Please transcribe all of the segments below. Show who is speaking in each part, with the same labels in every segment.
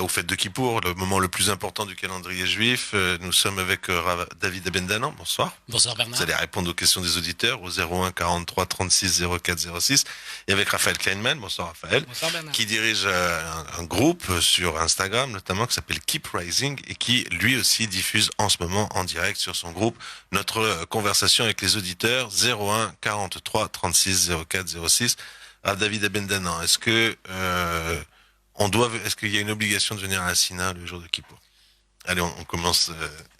Speaker 1: aux fêtes de Kippour, le moment le plus important du calendrier juif. Nous sommes avec David Abendanan. Bonsoir.
Speaker 2: Bonsoir Bernard.
Speaker 1: Vous allez répondre aux questions des auditeurs au 01 43 36 04 06. Et avec Raphaël Kleinman. Bonsoir Raphaël.
Speaker 2: Bonsoir Bernard.
Speaker 1: Qui dirige un groupe sur Instagram notamment qui s'appelle Keep Rising et qui lui aussi diffuse en ce moment en direct sur son groupe notre conversation avec les auditeurs 01 43 36 04 06. David Abendanan, est-ce qu'il y a une obligation de venir à la Sina le jour de Kippour? Allez, on commence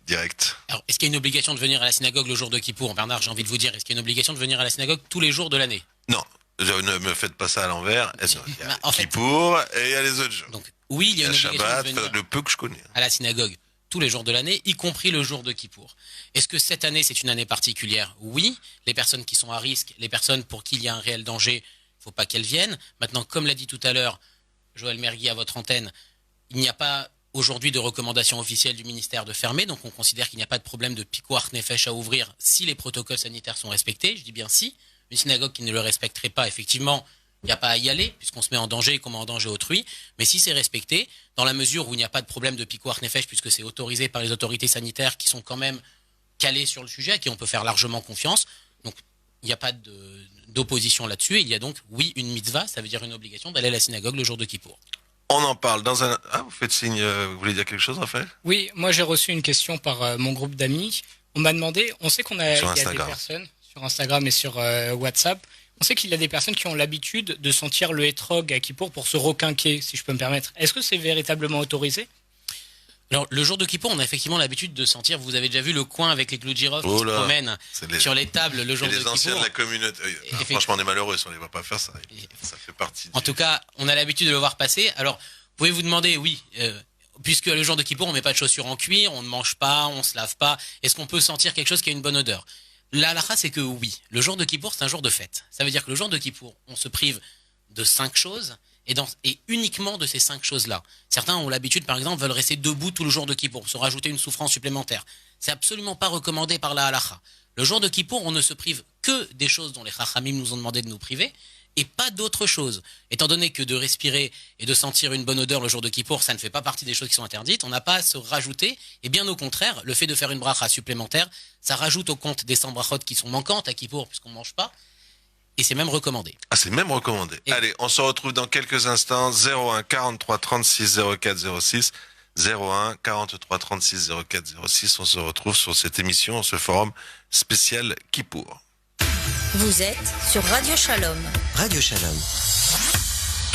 Speaker 1: direct.
Speaker 2: Alors, est-ce qu'il y a une obligation de venir à la synagogue le jour de Kippour? Bernard, j'ai envie de vous dire, est-ce qu'il y a une obligation de venir à la synagogue tous les jours de l'année?
Speaker 1: Non, ne me faites pas ça à l'envers. Il y a
Speaker 2: en fait,
Speaker 1: Kippour et il y a les autres jours.
Speaker 2: Donc, oui, il y a une obligation
Speaker 1: Shabbat,
Speaker 2: de venir
Speaker 1: le peu que je connais.
Speaker 2: à la synagogue tous les jours de l'année, y compris le jour de Kippour. Est-ce que cette année, c'est une année particulière? Oui. Les personnes qui sont à risque, les personnes pour qui il y a un réel danger, il ne faut pas qu'elles viennent. Maintenant, comme l'a dit tout à l'heure Joël Mergui à votre antenne, il n'y a pas aujourd'hui de recommandation officielle du ministère de fermer, donc on considère qu'il n'y a pas de problème de pikuach nefesh à ouvrir si les protocoles sanitaires sont respectés. Je dis bien si. Une synagogue qui ne le respecterait pas, effectivement, il n'y a pas à y aller, puisqu'on se met en danger et qu'on met en danger autrui. Mais si c'est respecté, dans la mesure où il n'y a pas de problème de pikuach nefesh, puisque c'est autorisé par les autorités sanitaires qui sont quand même calées sur le sujet, à qui on peut faire largement confiance, donc il n'y a pas d'opposition là-dessus. Et il y a donc, oui, une mitzvah, ça veut dire une obligation d'aller à la synagogue le jour de Kippour.
Speaker 1: On en parle dans un... Ah, vous faites signe, vous voulez dire quelque chose, Raphaël?
Speaker 3: Oui, moi j'ai reçu une question par mon groupe d'amis. On m'a demandé, on sait il y a des personnes sur Instagram et sur WhatsApp, on sait qu'il y a des personnes qui ont l'habitude de sentir le hétrog à Kippour pour se requinquer, si je peux me permettre. Est-ce que c'est véritablement autorisé?
Speaker 2: Alors, le jour de Kippour, on a effectivement l'habitude de sentir, vous avez déjà vu le coin avec les clous de girofle qui se promènent sur les tables le jour de Kippour.
Speaker 1: C'est les anciens de la communauté. Franchement, on est malheureux si on ne les voit pas faire ça. Ça fait partie.
Speaker 2: En tout cas, on a l'habitude de le voir passer. Alors, vous pouvez vous demander, oui, puisque le jour de Kippour, on met pas de chaussures en cuir, on ne mange pas, on se lave pas, est-ce qu'on peut sentir quelque chose qui a une bonne odeur? La halakha, c'est que oui, le jour de Kippour, c'est un jour de fête. Ça veut dire que le jour de Kippour, on se prive de 5 choses, et uniquement de ces 5 choses-là. Certains ont l'habitude, par exemple, veulent rester debout tout le jour de Kippour pour se rajouter une souffrance supplémentaire. C'est absolument pas recommandé par la halakha. Le jour de Kippour, on ne se prive que des choses dont les chachamim nous ont demandé de nous priver, et pas d'autres choses. Étant donné que de respirer et de sentir une bonne odeur le jour de Kippour, ça ne fait pas partie des choses qui sont interdites, on n'a pas à se rajouter, et bien au contraire, le fait de faire une bracha supplémentaire, ça rajoute au compte des 100 brachot qui sont manquantes à Kippour, puisqu'on ne mange pas, et c'est même recommandé.
Speaker 1: Ah, c'est même recommandé. Allez, on se retrouve dans quelques instants. 01 43 36 04 06. 01 43 36 04 06. On se retrouve sur cette émission, ce forum spécial Kippour.
Speaker 4: Vous êtes sur Radio Shalom.
Speaker 5: Radio Shalom.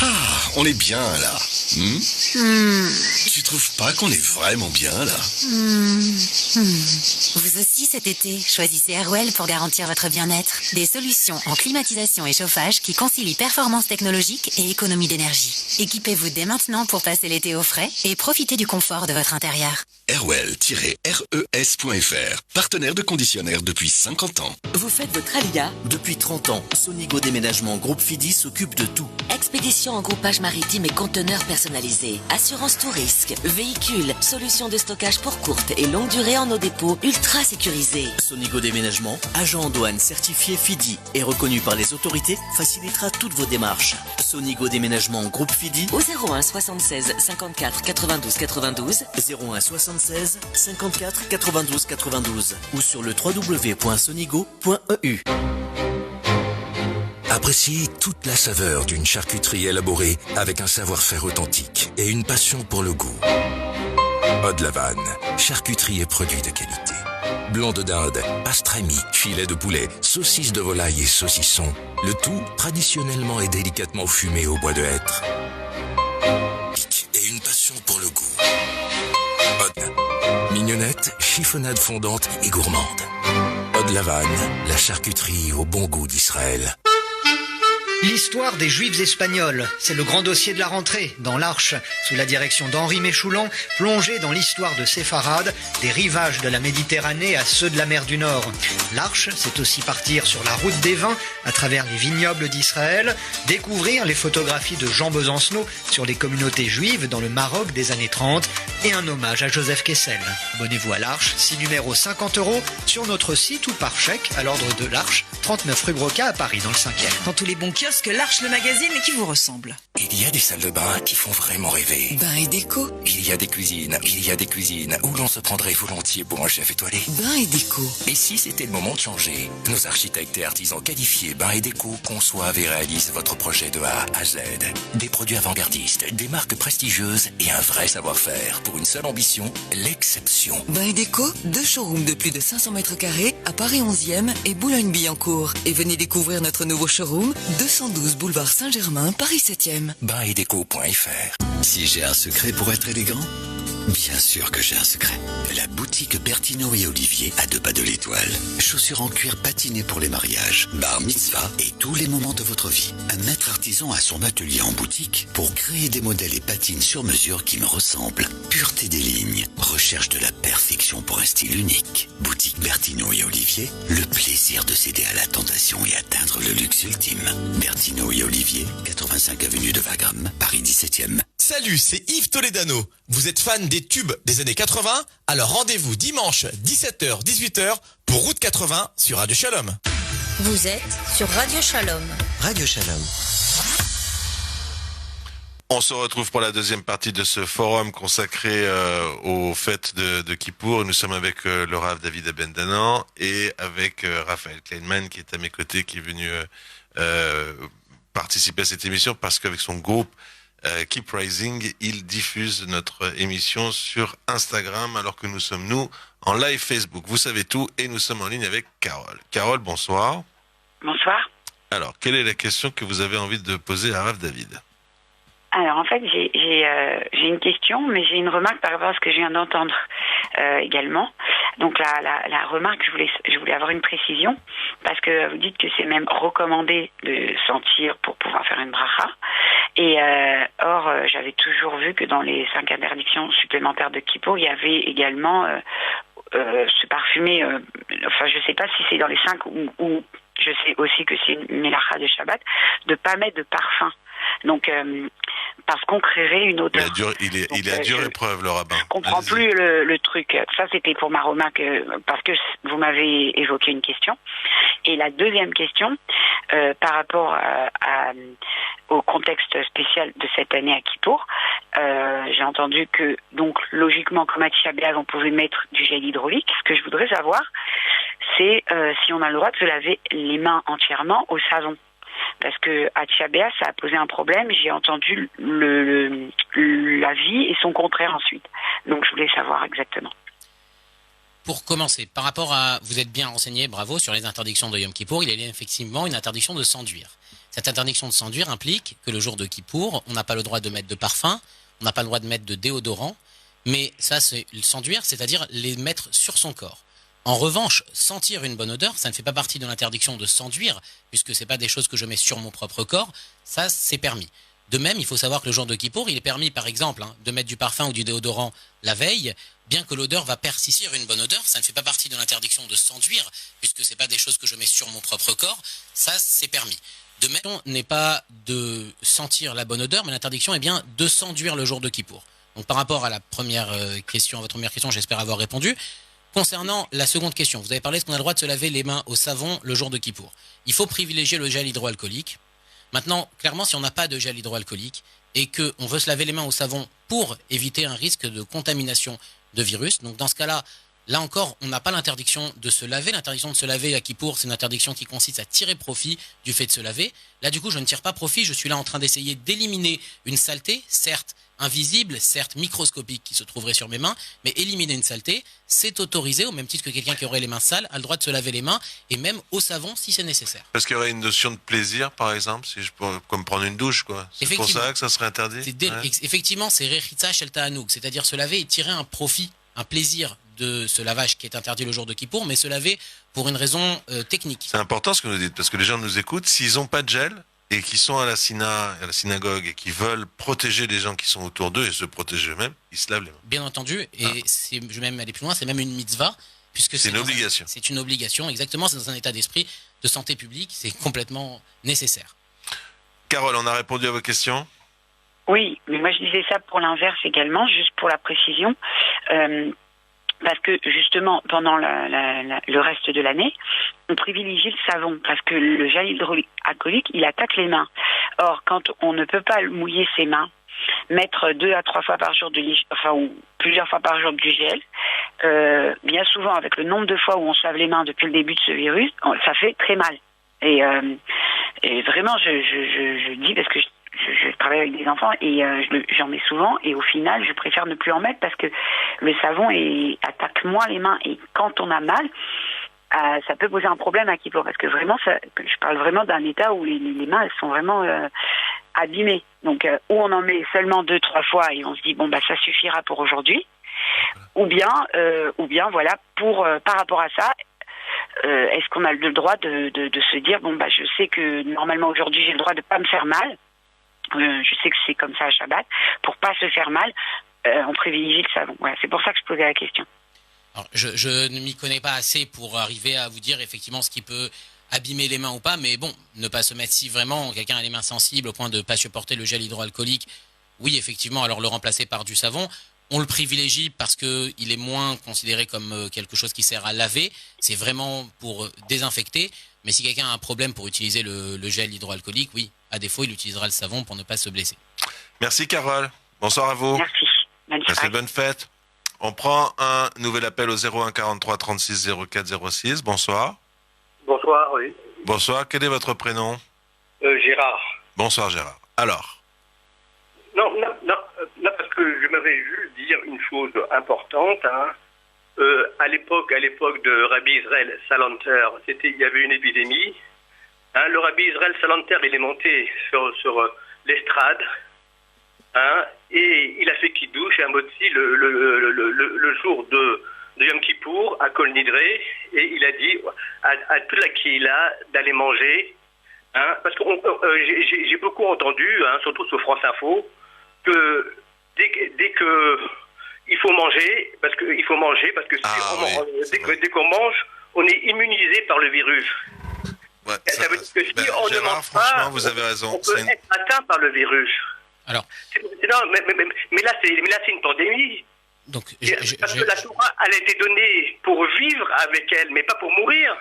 Speaker 5: Ah, on est bien là. Tu trouves pas qu'on est vraiment bien là?
Speaker 4: Vous aussi cet été, choisissez Airwell pour garantir votre bien-être. Des solutions en climatisation et chauffage qui concilient performance technologique et économie d'énergie. Équipez-vous dès maintenant pour passer l'été au frais et profitez du confort de votre intérieur.
Speaker 5: Airwell-res.fr, partenaire de conditionnaire depuis 50 ans.
Speaker 6: Vous faites votre alia? Depuis 30 ans, Sonigo Déménagement Groupe Fidi s'occupe de tout.
Speaker 7: Expédition en groupage maritime et conteneurs personnalisés. Assurance tout risque. Véhicules. Solutions de stockage pour courte et longue durée en nos dépôts ultra sécurisés.
Speaker 6: Sonigo Déménagement, agent en douane certifié Fidi et reconnu par les autorités, facilitera toutes vos démarches. Sonigo Déménagement Groupe Fidi
Speaker 7: au 01 76 54 92 92
Speaker 6: 01 76 54 92 92 ou sur le www.sonigo.eu.
Speaker 5: Appréciez toute la saveur d'une charcuterie élaborée avec un savoir-faire authentique et une passion pour le goût. Haute-Lavanne, charcuterie et produits de qualité. Blanc de dinde, pastrami, filet de poulet, saucisses de volaille et saucisson. Le tout traditionnellement et délicatement fumé au bois de hêtre. Et une passion pour le goût. Haute. Mignonnette, chiffonnade fondante et gourmande. Haute-Lavanne, la charcuterie au bon goût d'Israël.
Speaker 8: L'histoire des Juifs espagnols, c'est le grand dossier de la rentrée dans l'Arche, sous la direction d'Henri Méchoulan, plongé dans l'histoire de Séfarade, des rivages de la Méditerranée à ceux de la mer du Nord. L'Arche, c'est aussi partir sur la route des vins, à travers les vignobles d'Israël, découvrir les photographies de Jean Besancenot sur les communautés juives dans le Maroc des années 30, et un hommage à Joseph Kessel. Abonnez-vous à l'Arche, 6 numéros 50 € sur notre site ou par chèque à l'ordre de l'Arche, 39 rue Broca à Paris dans le 5e.
Speaker 9: Dans tous les bons kiosques, l'Arche, le magazine qui vous ressemble.
Speaker 5: Il y a des salles de bain qui font vraiment rêver.
Speaker 7: Bain et déco.
Speaker 5: Il y a des cuisines où l'on se prendrait volontiers pour un chef étoilé.
Speaker 7: Bain et déco.
Speaker 5: Et si c'était le moment de changer? Nos architectes et artisans qualifiés Bain et Déco conçoivent et réalisent votre projet de A à Z. Des produits avant-gardistes, des marques prestigieuses et un vrai savoir-faire pour une seule ambition, l'exception.
Speaker 7: Bain et déco, 2 showrooms de plus de 500 mètres carrés à Paris 11e et Boulogne-Billancourt. Et venez découvrir notre nouveau showroom, 212 boulevard Saint-Germain, Paris 7e.
Speaker 5: Bainetdeco.fr.
Speaker 9: Si j'ai un secret pour être élégant, bien sûr que j'ai un secret. La boutique Bertino et Olivier à 2 pas de l'Étoile. Chaussures en cuir patinées pour les mariages, bar mitzvah et tous les moments de votre vie. Un maître artisan a son atelier en boutique pour créer des modèles et patines sur mesure qui me ressemblent. Pureté des lignes, recherche de la perfection pour un style unique. Boutique Bertino et Olivier, le plaisir de céder à la tentation et atteindre le luxe ultime. Bertino et Olivier, 85 avenue de Wagram, Paris 17e.
Speaker 10: Salut, c'est Yves Toledano. Vous êtes fan des tubes des années 80? Alors rendez-vous dimanche 17h-18h pour Route 80 sur Radio Shalom.
Speaker 11: Vous êtes sur Radio Shalom.
Speaker 9: Radio Shalom.
Speaker 1: On se retrouve pour la deuxième partie de ce forum consacré aux fêtes de Kippour. Nous sommes avec le Rav David Abendanan et avec Raphaël Kleinman qui est à mes côtés, qui est venu participer à cette émission parce qu'avec son groupe Keep Rising, il diffuse notre émission sur Instagram alors que nous sommes, nous, en live Facebook. Vous savez tout et nous sommes en ligne avec Carole. Carole, bonsoir.
Speaker 12: Bonsoir.
Speaker 1: Alors, quelle est la question que vous avez envie de poser à Rav David?
Speaker 12: Alors, en fait, j'ai une question, mais j'ai une remarque par rapport à ce que je viens d'entendre également. Donc, la remarque, je voulais avoir une précision, parce que vous dites que c'est même recommandé de sentir pour pouvoir faire une bracha. Et or, j'avais toujours vu que dans les 5 interdictions supplémentaires de Kippour, il y avait également se parfumer. Enfin, je ne sais pas si c'est dans les 5 ou je sais aussi que c'est une mélacha de Shabbat, de pas mettre de parfum. Donc, parce qu'on créerait une odeur.
Speaker 1: Il a dure épreuve, le rabbin.
Speaker 12: Je comprends plus le truc. Ça, c'était pour ma remarque, parce que vous m'avez évoqué une question. Et la deuxième question, par rapport au contexte spécial de cette année à Kippour, j'ai entendu que, donc, logiquement, comme à Tisha B'Av, on pouvait mettre du gel hydraulique. Ce que je voudrais savoir, c'est si on a le droit de se laver les mains entièrement au savon. Parce que à Tisha B'Av, ça a posé un problème. J'ai entendu l'avis et son contraire ensuite. Donc, je voulais savoir exactement.
Speaker 2: Pour commencer, par rapport à... Vous êtes bien renseigné, bravo, sur les interdictions de Yom Kippour. Il y a effectivement une interdiction de s'enduire. Cette interdiction de s'enduire implique que le jour de Kippour, on n'a pas le droit de mettre de parfum, on n'a pas le droit de mettre de déodorant, mais ça, c'est s'enduire, c'est-à-dire les mettre sur son corps. En revanche, sentir une bonne odeur, ça ne fait pas partie de l'interdiction de s'enduire, puisque c'est pas des choses que je mets sur mon propre corps, ça c'est permis. De même, il faut savoir que le jour de Kippour, il est permis par exemple de mettre du parfum ou du déodorant la veille, bien que l'odeur va persister. Une bonne odeur, ça ne fait pas partie de l'interdiction de s'enduire, puisque c'est pas des choses que je mets sur mon propre corps, ça c'est permis. De même, n'est pas de sentir la bonne odeur, mais l'interdiction est bien de s'enduire le jour de Kippour. Donc par rapport à la première question, à votre première question, j'espère avoir répondu. Concernant la seconde question, vous avez parlé de ce qu'on a le droit de se laver les mains au savon le jour de Kippour. Il faut privilégier le gel hydroalcoolique. Maintenant, clairement, si on n'a pas de gel hydroalcoolique et qu'on veut se laver les mains au savon pour éviter un risque de contamination de virus, donc dans ce cas-là, là encore, on n'a pas l'interdiction de se laver. L'interdiction de se laver à Kippour, c'est une interdiction qui consiste à tirer profit du fait de se laver. Là, du coup, je ne tire pas profit, je suis là en train d'essayer d'éliminer une saleté, certes invisible, certes microscopique qui se trouverait sur mes mains, mais éliminer une saleté, c'est autorisé, au même titre que quelqu'un qui aurait les mains sales a le droit de se laver les mains, et même au savon si c'est nécessaire.
Speaker 1: Parce qu'il y aurait une notion de plaisir, par exemple, si je peux, comme prendre une douche, quoi. C'est pour ça que ça serait interdit.
Speaker 2: Effectivement, c'est rechitza shel ta'anoug, c'est-à-dire se laver et tirer un profit, un plaisir de ce lavage qui est interdit le jour de Kippour, mais se laver pour une raison technique.
Speaker 1: C'est important ce que vous dites, parce que les gens nous écoutent, s'ils n'ont pas de gel, et qui sont à la synagogue et qui veulent protéger les gens qui sont autour d'eux et se protéger eux-mêmes, ils se lavent les mains.
Speaker 2: Bien entendu, et je vais même aller plus loin, c'est même une mitzvah, puisque
Speaker 1: c'est une obligation.
Speaker 2: C'est une obligation, exactement, c'est dans un état d'esprit de santé publique, c'est complètement nécessaire.
Speaker 1: Carole, on a répondu à vos questions ?
Speaker 12: Oui, mais moi je disais ça pour l'inverse également, juste pour la précision. Parce que justement, pendant le reste de l'année, on privilégie le savon, parce que le gel hydroalcoolique, il attaque les mains. Or, quand on ne peut pas mouiller ses mains, mettre 2 à 3 fois par jour ou plusieurs fois par jour du gel, bien souvent avec le nombre de fois où on se lave les mains depuis le début de ce virus, ça fait très mal. Et vraiment, je dis parce que je travaille avec des enfants et j'en mets souvent et au final, je préfère ne plus en mettre parce que le savon attaque moins les mains et quand on a mal, ça peut poser un problème à Kippour parce que vraiment, je parle vraiment d'un état où les mains elles sont vraiment abîmées. Donc, ou on en met seulement 2-3 fois et on se dit bon bah ça suffira pour aujourd'hui, ou bien voilà par rapport à ça. Est-ce qu'on a le droit de se dire bon bah je sais que normalement aujourd'hui j'ai le droit de pas me faire mal, je sais que c'est comme ça à Shabbat, pour pas se faire mal, on privilégie le savon. Voilà, c'est pour ça que je posais la question.
Speaker 2: Alors, je ne m'y connais pas assez pour arriver à vous dire effectivement ce qui peut abîmer les mains ou pas, mais bon, ne pas se mettre si vraiment quelqu'un a les mains sensibles au point de ne pas supporter le gel hydroalcoolique, oui effectivement, alors le remplacer par du savon. On le privilégie parce qu'il est moins considéré comme quelque chose qui sert à laver. C'est vraiment pour désinfecter. Mais si quelqu'un a un problème pour utiliser le gel hydroalcoolique, oui, à défaut, il utilisera le savon pour ne pas se blesser.
Speaker 1: Merci Carole. Bonsoir à vous.
Speaker 12: Merci.
Speaker 1: Passez bonne fête. On prend un nouvel appel au 01 43 36 04 06. Bonsoir.
Speaker 13: Bonsoir, oui.
Speaker 1: Bonsoir. Quel est votre prénom ?
Speaker 13: Gérard.
Speaker 1: Bonsoir Gérard. Alors ?
Speaker 13: Non, parce que je m'avais juste dire une chose importante. À l'époque de Rabbi Israël Salanter, il y avait une épidémie. Le Rabbi Israël Salanter, il est monté sur l'estrade, et il a fait Kiddush et un motzi le jour de Yom Kippour à Kol Nidré, et il a dit à toute la Kihila d'aller manger, parce que j'ai beaucoup entendu, surtout sur France Info, que dès que il faut manger parce que dès qu'on mange, on est immunisé par le virus.
Speaker 1: Ouais,
Speaker 13: ça veut dire que si on
Speaker 1: Gérard,
Speaker 13: ne mange
Speaker 1: franchement,
Speaker 13: pas,
Speaker 1: vous avez raison.
Speaker 13: on peut être atteint par le virus.
Speaker 2: Alors,
Speaker 13: mais là c'est une pandémie.
Speaker 2: Donc,
Speaker 13: parce que la Torah, elle a été donnée pour vivre avec elle, mais pas pour mourir.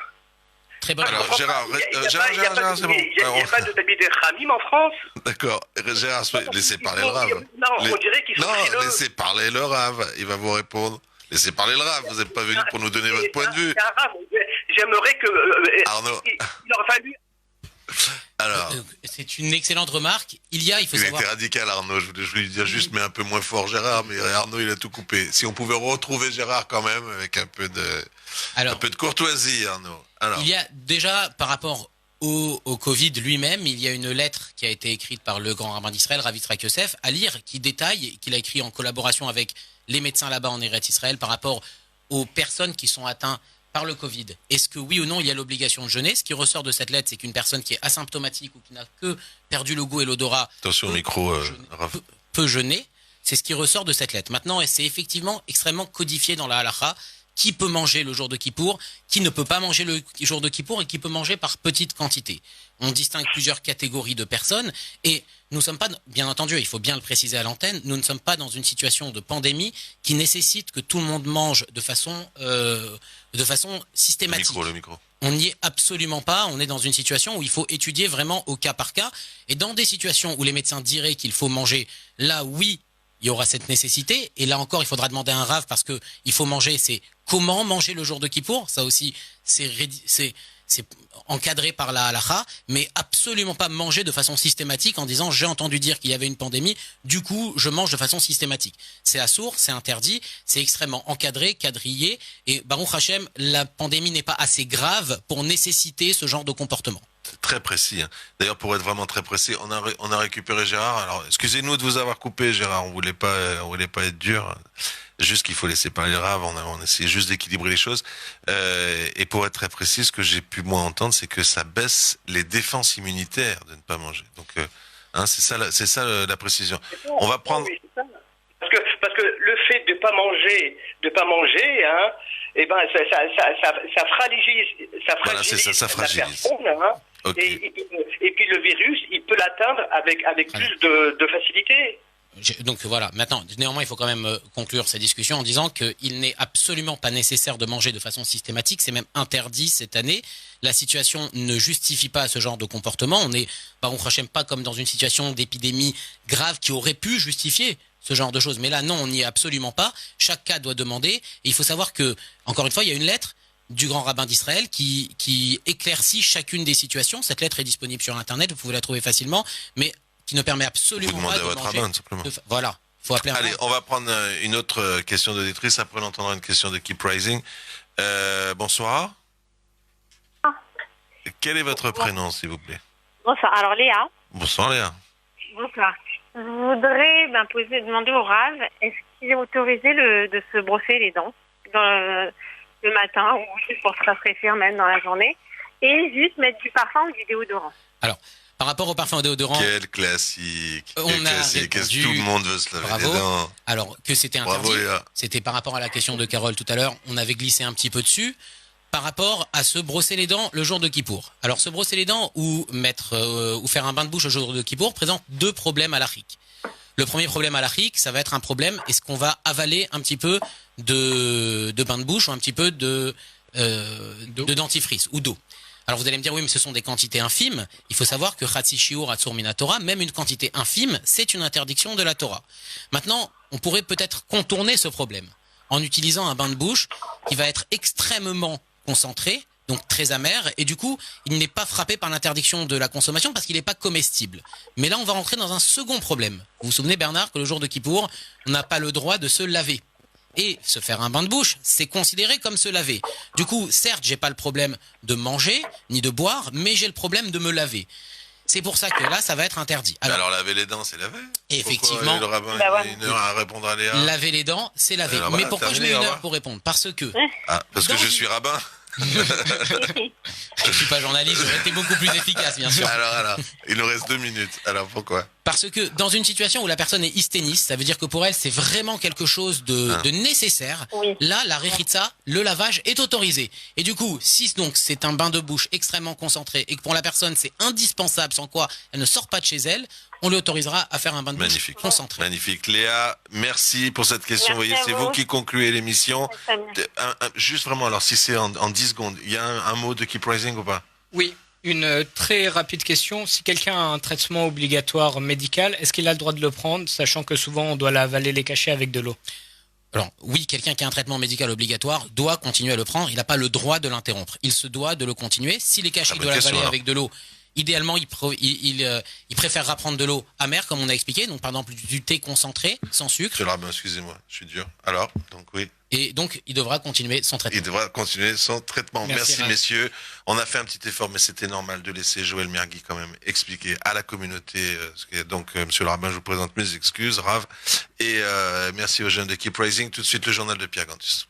Speaker 2: Très bonne.
Speaker 1: Alors, Gérard,
Speaker 13: Gérard,
Speaker 1: c'est bon.
Speaker 13: Il n'y a pas de David Khamim en France.
Speaker 1: D'accord. Gérard, laissez parler le Rav.
Speaker 13: Non, on dirait qu'ils sont frileux.
Speaker 1: Non, laissez parler le Rav. Il va vous répondre. Laissez parler le Rav. Vous n'êtes pas venu pour nous donner votre point de vue.
Speaker 13: J'aimerais que...
Speaker 1: Arnaud.
Speaker 13: Il aurait fallu...
Speaker 1: Alors,
Speaker 2: c'est une excellente remarque. Il
Speaker 1: était radical, Arnaud. Je voulais lui dire juste, mais un peu moins fort, Gérard. Mais Arnaud, il a tout coupé. Si on pouvait retrouver Gérard quand même, avec un peu de courtoisie, Arnaud. Alors.
Speaker 2: Il y a déjà, par rapport au Covid lui-même, il y a une lettre qui a été écrite par le grand rabbin d'Israël, Rav Yitzhak Yosef, à lire, qui détaille, qu'il a écrit en collaboration avec les médecins là-bas en Eretz Israël, par rapport aux personnes qui sont atteintes par le Covid. Est-ce que oui ou non il y a l'obligation de jeûner? Ce qui ressort de cette lettre, c'est qu'une personne qui est asymptomatique ou qui n'a que perdu le goût et l'odorat
Speaker 1: attention au micro,
Speaker 2: peut jeûner. C'est ce qui ressort de cette lettre. Maintenant, c'est effectivement extrêmement codifié dans la halakha. Qui peut manger le jour de Kippour, qui ne peut pas manger le jour de Kippour et qui peut manger par petite quantité. On distingue plusieurs catégories de personnes et nous ne sommes pas, bien entendu, il faut bien le préciser à l'antenne, nous ne sommes pas dans une situation de pandémie qui nécessite que tout le monde mange de façon systématique.
Speaker 1: Le micro.
Speaker 2: On n'y est absolument pas, on est dans une situation où il faut étudier vraiment au cas par cas et dans des situations où les médecins diraient qu'il faut manger, là oui, il y aura cette nécessité, et là encore, il faudra demander à un rave parce que il faut manger, c'est comment manger le jour de Kippour, ça aussi, c'est encadré par la halakha, mais absolument pas manger de façon systématique en disant j'ai entendu dire qu'il y avait une pandémie, du coup, je mange de façon systématique. C'est assourd, c'est interdit, c'est extrêmement encadré, quadrillé, et Baruch Hashem, la pandémie n'est pas assez grave pour nécessiter ce genre de comportement.
Speaker 1: Très précis. D'ailleurs, pour être vraiment très précis, on a récupéré Gérard. Alors, excusez-nous de vous avoir coupé, Gérard. On voulait pas être dur. Juste qu'il faut laisser parler le Rav. On essayait juste d'équilibrer les choses. Et pour être très précis, ce que j'ai pu moi entendre, c'est que ça baisse les défenses immunitaires de ne pas manger. Donc, c'est ça la précision. On va prendre.
Speaker 13: Oui, parce que le fait de pas manger, et ben ça fragilise,
Speaker 1: ça fragilise.
Speaker 13: La personne,
Speaker 1: Okay.
Speaker 13: Et puis le virus, il peut l'atteindre avec plus de facilité.
Speaker 2: Donc voilà, maintenant, néanmoins, il faut quand même conclure cette discussion en disant qu'il n'est absolument pas nécessaire de manger de façon systématique, c'est même interdit cette année. La situation ne justifie pas ce genre de comportement. On n'est pas comme dans une situation d'épidémie grave qui aurait pu justifier ce genre de choses. Mais là, non, on n'y est absolument pas. Chaque cas doit demander. Et il faut savoir que, encore une fois, il y a une lettre du grand rabbin d'Israël qui éclaircit chacune des situations. Cette lettre est disponible sur Internet, vous pouvez la trouver facilement, mais qui ne permet absolument pas de
Speaker 1: votre rabbin, simplement.
Speaker 2: Voilà. Faut appeler
Speaker 1: Allez, on va prendre une autre question d'auditrice. Après, on entendra une question de Keep Rising. Bonsoir. Quel est votre prénom, s'il vous plaît?
Speaker 14: Bonsoir. Alors, Léa.
Speaker 1: Bonsoir, Léa.
Speaker 14: Bonsoir. Je voudrais demander au Rav, est-ce qu'il est autorisé de se brosser les dents le matin ou juste pour se rafraîchir même dans la journée et juste mettre du parfum ou du déodorant?
Speaker 2: Alors, par rapport au parfum au déodorant...
Speaker 1: Quel classique. Tout le monde veut se laver les dents.
Speaker 2: Alors, que c'était interdit. Bravo, c'était par rapport à la question de Carole tout à l'heure. On avait glissé un petit peu dessus. Par rapport à se brosser les dents le jour de Kippour. Alors, se brosser les dents ou faire un bain de bouche le jour de Kippour présente deux problèmes halachiques. Le premier problème halachique, ça va être un problème, est-ce qu'on va avaler un petit peu de bain de bouche ou un petit peu de dentifrice ou d'eau? Alors vous allez me dire, oui, mais ce sont des quantités infimes. Il faut savoir que Chatzi Shiur Atzur Mina Torah, même une quantité infime, c'est une interdiction de la Torah. Maintenant, on pourrait peut-être contourner ce problème en utilisant un bain de bouche qui va être extrêmement concentré, donc très amer, et du coup, il n'est pas frappé par l'interdiction de la consommation parce qu'il n'est pas comestible. Mais là, on va rentrer dans un second problème. Vous vous souvenez, Bernard, que le jour de Kippour, on n'a pas le droit de se laver. Et se faire un bain de bouche, c'est considéré comme se laver. Du coup, certes, j'ai pas le problème de manger, ni de boire, mais j'ai le problème de me laver. C'est pour ça que là, ça va être interdit.
Speaker 1: Alors laver les dents, c'est laver.
Speaker 2: Et effectivement.
Speaker 1: Le rabbin, une heure à répondre à Léa.
Speaker 2: Laver les dents, c'est laver. Alors, mais pourquoi je mets une heure pour répondre? Parce que...
Speaker 1: parce que je suis rabbin.
Speaker 2: Je suis pas journaliste, j'aurais été beaucoup plus efficace, bien sûr.
Speaker 1: Alors, il nous reste 2 minutes. Alors, pourquoi?
Speaker 2: Parce que dans une situation où la personne est hysténiste, ça veut dire que pour elle, c'est vraiment quelque chose de nécessaire. Oui. Là, la rechitza, le lavage est autorisé. Et du coup, si donc c'est un bain de bouche extrêmement concentré et que pour la personne, c'est indispensable, sans quoi elle ne sort pas de chez elle, on l'autorisera à faire un bain de bouche concentré.
Speaker 1: Magnifique. Léa, merci pour cette question. Vous voyez, c'est vous qui concluez l'émission. Juste vraiment, alors si c'est en 10 secondes, il y a un mot de Keep Rising ou pas?
Speaker 3: Oui, une très rapide question. Si quelqu'un a un traitement obligatoire médical, est-ce qu'il a le droit de le prendre, sachant que souvent on doit l'avaler les cachets avec de l'eau?
Speaker 2: Alors oui, quelqu'un qui a un traitement médical obligatoire doit continuer à le prendre. Il n'a pas le droit de l'interrompre. Il se doit de le continuer. S'il est caché, il doit l'avaler avec de l'eau. Idéalement, il préférera prendre de l'eau amère, comme on a expliqué. Donc, par exemple, du thé concentré, sans sucre.
Speaker 1: Monsieur le rabbin, excusez-moi, je suis dur. Alors, donc oui.
Speaker 2: Et donc, il devra continuer son traitement.
Speaker 1: Il devra continuer son traitement. Merci messieurs. On a fait un petit effort, mais c'était normal de laisser Joël Mergui quand même expliquer à la communauté. Donc, monsieur le rabbin, je vous présente mes excuses, Rav. Et merci aux jeunes de Keep Rising. Tout de suite, le journal de Pierre Gantus.